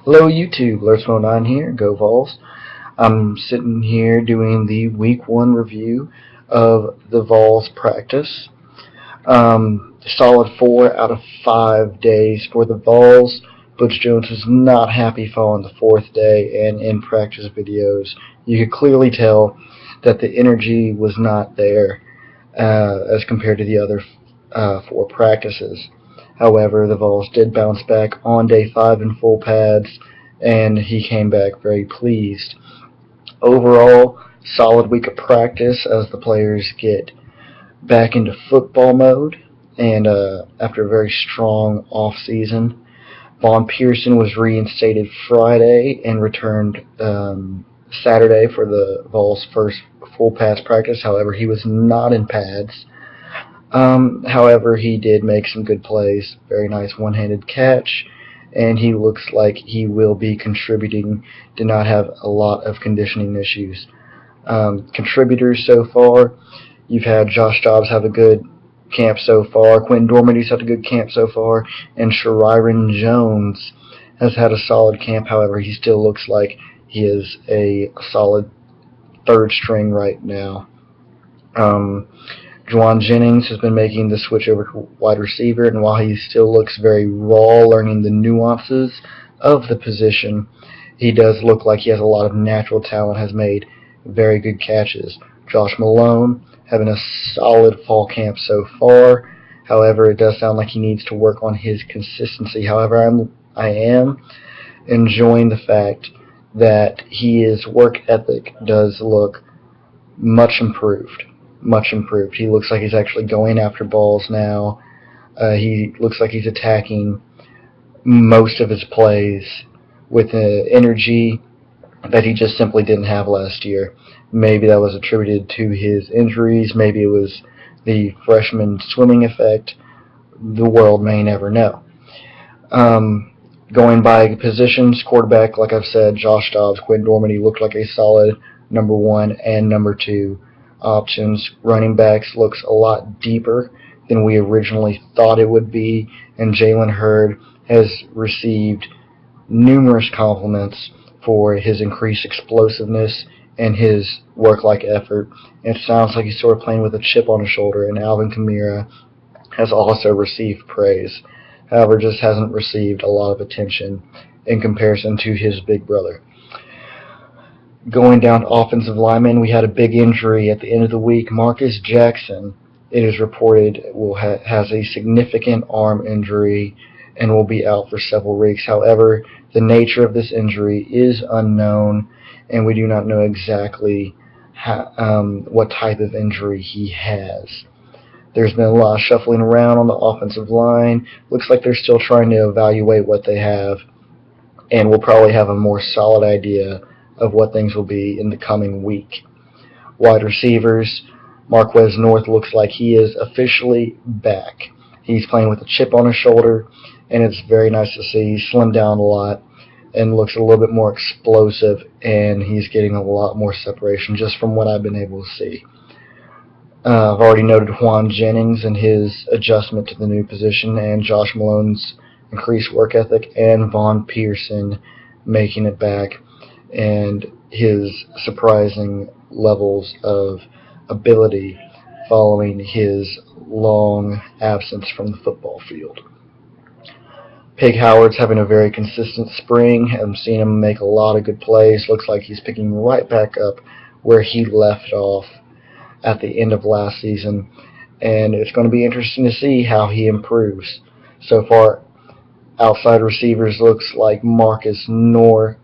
Hello YouTube, Alerts09 here, go Vols. I'm sitting here doing the week 1 review of the Vols practice. Solid 4 out of 5 days for the Vols. Butch Jones was not happy following the 4th day, and in practice videos you could clearly tell that the energy was not there as compared to the other 4 practices. However, the Vols did bounce back on day 5 in full pads, and he came back very pleased. Overall, solid week of practice as the players get back into football mode, and after a very strong off season. Vaughn Pearson was reinstated Friday and returned Saturday for the Vols' first full pads practice. However, he was not in pads. However, he did make some good plays. Very nice one-handed catch, and he looks like he will be contributing to not have a lot of conditioning issues. Contributors so far, you've had Josh Dobbs have a good camp so far, Quentin Dormity's had a good camp so far, and Shariron Jones has had a solid camp. However, he still looks like he is a solid third string right now. Juwan Jennings has been making the switch over to wide receiver, and while he still looks very raw learning the nuances of the position, he does look like he has a lot of natural talent, has made very good catches. Josh Malone having a solid fall camp so far. However, it does sound like he needs to work on his consistency. However, I am enjoying the fact that his work ethic does look much improved. Much improved. He looks like he's actually going after balls now. He looks like he's attacking most of his plays with an energy that he just simply didn't have last year. Maybe that was attributed to his injuries. Maybe it was the freshman swimming effect. The world may never know. Going by positions, quarterback, like I've said, Josh Dobbs, Quentin Dormity looked like a solid number 1 and number 2 options. Running backs looks a lot deeper than we originally thought it would be, and Jalen Hurd has received numerous compliments for his increased explosiveness and his work-like effort. It sounds like he's sort of playing with a chip on his shoulder, and Alvin Kamara has also received praise. However, just hasn't received a lot of attention in comparison to his big brother. Going down to offensive linemen, we had a big injury at the end of the week. Marcus Jackson, it is reported, has a significant arm injury and will be out for several weeks. However, the nature of this injury is unknown, and we do not know exactly what type of injury he has. There's been a lot of shuffling around on the offensive line. Looks like they're still trying to evaluate what they have, and we'll probably have a more solid idea of what things will be in the coming week. Wide receivers, Marquez North looks like he is officially back. He's playing with a chip on his shoulder, and it's very nice to see. He's slimmed down a lot and looks a little bit more explosive, and he's getting a lot more separation just from what I've been able to see. I've already noted Juwan Jennings and his adjustment to the new position, and Josh Malone's increased work ethic, and Vaughn Pearson making it back, and his surprising levels of ability following his long absence from the football field. Pig Howard's having a very consistent spring. I've seen him make a lot of good plays. Looks like he's picking right back up where he left off at the end of last season, and it's going to be interesting to see how he improves. So far, outside receivers looks like Marquez North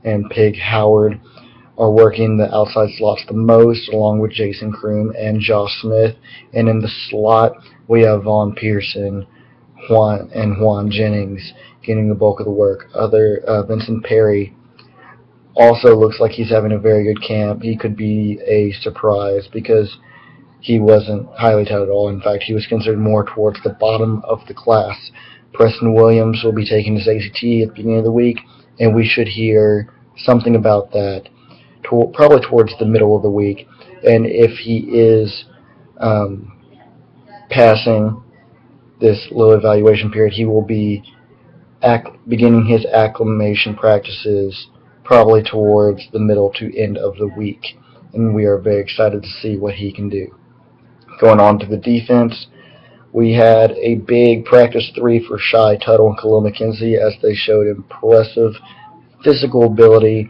and Pig Howard are working the outside slots the most, along with Jason Kroom and Josh Smith. And in the slot, we have Vaughn Pearson, Juwan Jennings getting the bulk of the work. Vincent Perry also looks like he's having a very good camp. He could be a surprise because he wasn't highly touted at all. In fact, he was considered more towards the bottom of the class. Preston Williams will be taking his ACT at the beginning of the week, and we should hear something about that probably towards the middle of the week. And if he is passing this low evaluation period, he will be beginning his acclimation practices probably towards the middle to end of the week, and we are very excited to see what he can do. Going on to the defense, we had a big practice 3 for Shy Tuttle and Khalil McKenzie as they showed impressive physical ability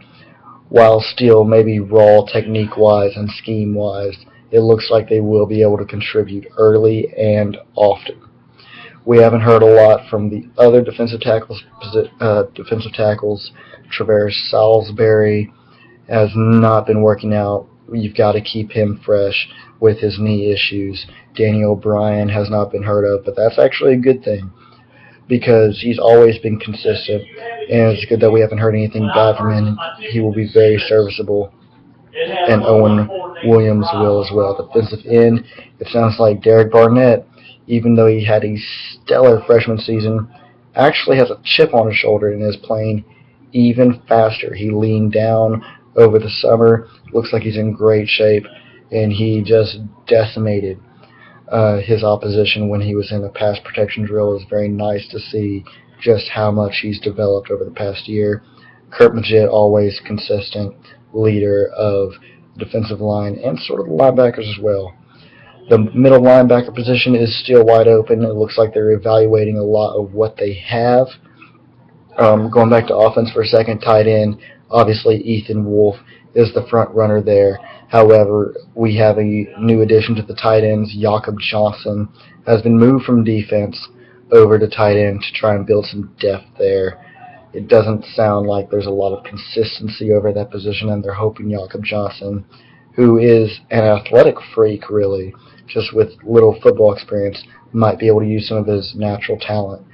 while still maybe raw technique-wise and scheme-wise. It looks like they will be able to contribute early and often. We haven't heard a lot from the other defensive tackles. Traverse Salisbury has not been working out. You've got to keep him fresh with his knee issues. Daniel O'Brien has not been heard of, but that's actually a good thing because he's always been consistent, and it's good that we haven't heard anything bad from him. He will be very serviceable, and Owen Williams will as well. Defensive end, it sounds like Derek Barnett, even though he had a stellar freshman season, actually has a chip on his shoulder and is playing even faster. He leaned down over the summer. Looks like he's in great shape, and he just decimated his opposition when he was in a pass protection drill. It was very nice to see just how much he's developed over the past year. Kurt Magid, always consistent leader of the defensive line and sort of the linebackers as well. The middle linebacker position is still wide open. It looks like they're evaluating a lot of what they have. Going back to offense for a second, tight end, obviously Ethan Wolf is the front runner there. However, we have a new addition to the tight ends. Jakob Johnson has been moved from defense over to tight end to try and build some depth there. It doesn't sound like there's a lot of consistency over that position, and they're hoping Jakob Johnson, who is an athletic freak really, just with little football experience, might be able to use some of his natural talent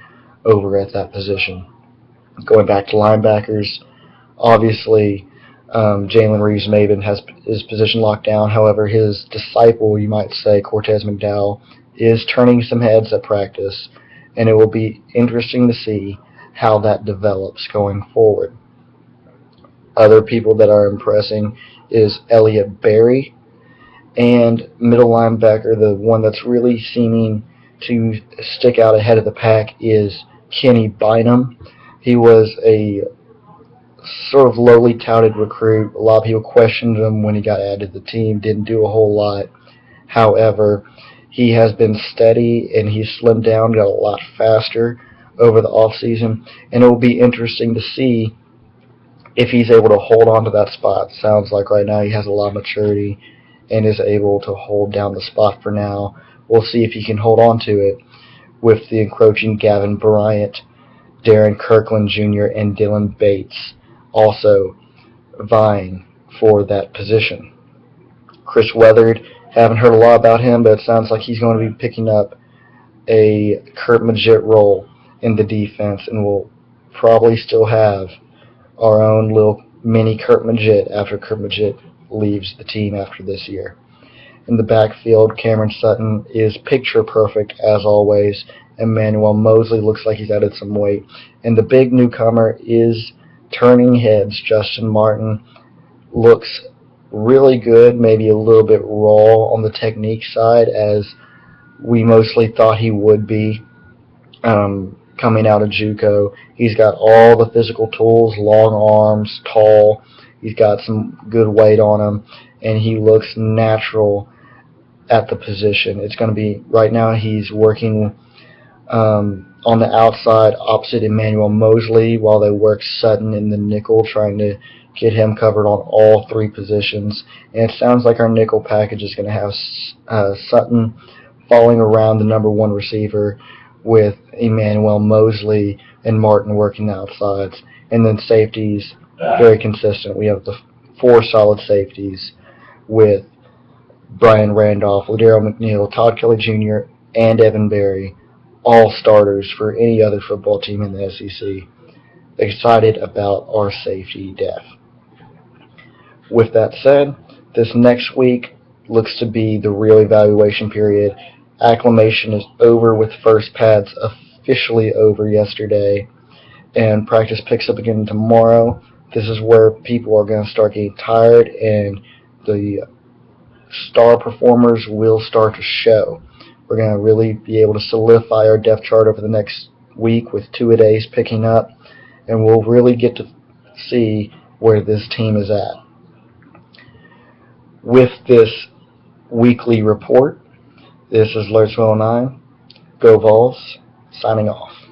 over at that position. Going back to linebackers, obviously Jalen Reeves-Maven has his position locked down. However, his disciple, you might say, Cortez McDowell, is turning some heads at practice, and it will be interesting to see how that develops going forward. Other people that are impressing is Elliott Berry, and middle linebacker, the one that's really seeming to stick out ahead of the pack is Kenny Bynum. He was a sort of lowly touted recruit. A lot of people questioned him when he got added to the team, didn't do a whole lot. However, he has been steady and he's slimmed down, got a lot faster over the offseason, and it will be interesting to see if he's able to hold on to that spot. Sounds like right now he has a lot of maturity and is able to hold down the spot for now. We'll see if he can hold on to it with the encroaching Gavin Bryant, Darren Kirkland Jr., and Dylan Bates also vying for that position. Chris Weathered, haven't heard a lot about him, but it sounds like he's going to be picking up a Kurt Magid role in the defense, and we'll probably still have our own little mini Kurt Magid after Kurt Magid leaves the team after this year. In the backfield, Cameron Sutton is picture perfect as always. Emmanuel Mosley looks like he's added some weight. And the big newcomer is turning heads. Justin Martin looks really good, maybe a little bit raw on the technique side, as we mostly thought he would be coming out of JUCO. He's got all the physical tools, long arms, tall. He's got some good weight on him, and he looks natural at the position. It's going to be, right now he's working on the outside opposite Emmanuel Mosley while they work Sutton in the nickel, trying to get him covered on all three positions. And it sounds like our nickel package is going to have Sutton falling around the number one receiver with Emmanuel Mosley and Martin working the outsides. And then safeties, very consistent. We have the four solid safeties with Brian Randolph, Ladero McNeil, Todd Kelly Jr., and Evan Berry, all starters for any other football team in the SEC. Excited about our safety depth. With that said, this next week looks to be the real evaluation period. Acclimation is over with first pads officially over yesterday, and practice picks up again tomorrow. This is where people are going to start getting tired, and the star performers will start to show. We're going to really be able to solidify our depth chart over the next week with two-a-days picking up, and we'll really get to see where this team is at. With this weekly report, this is Larry 9, Go Vols, signing off.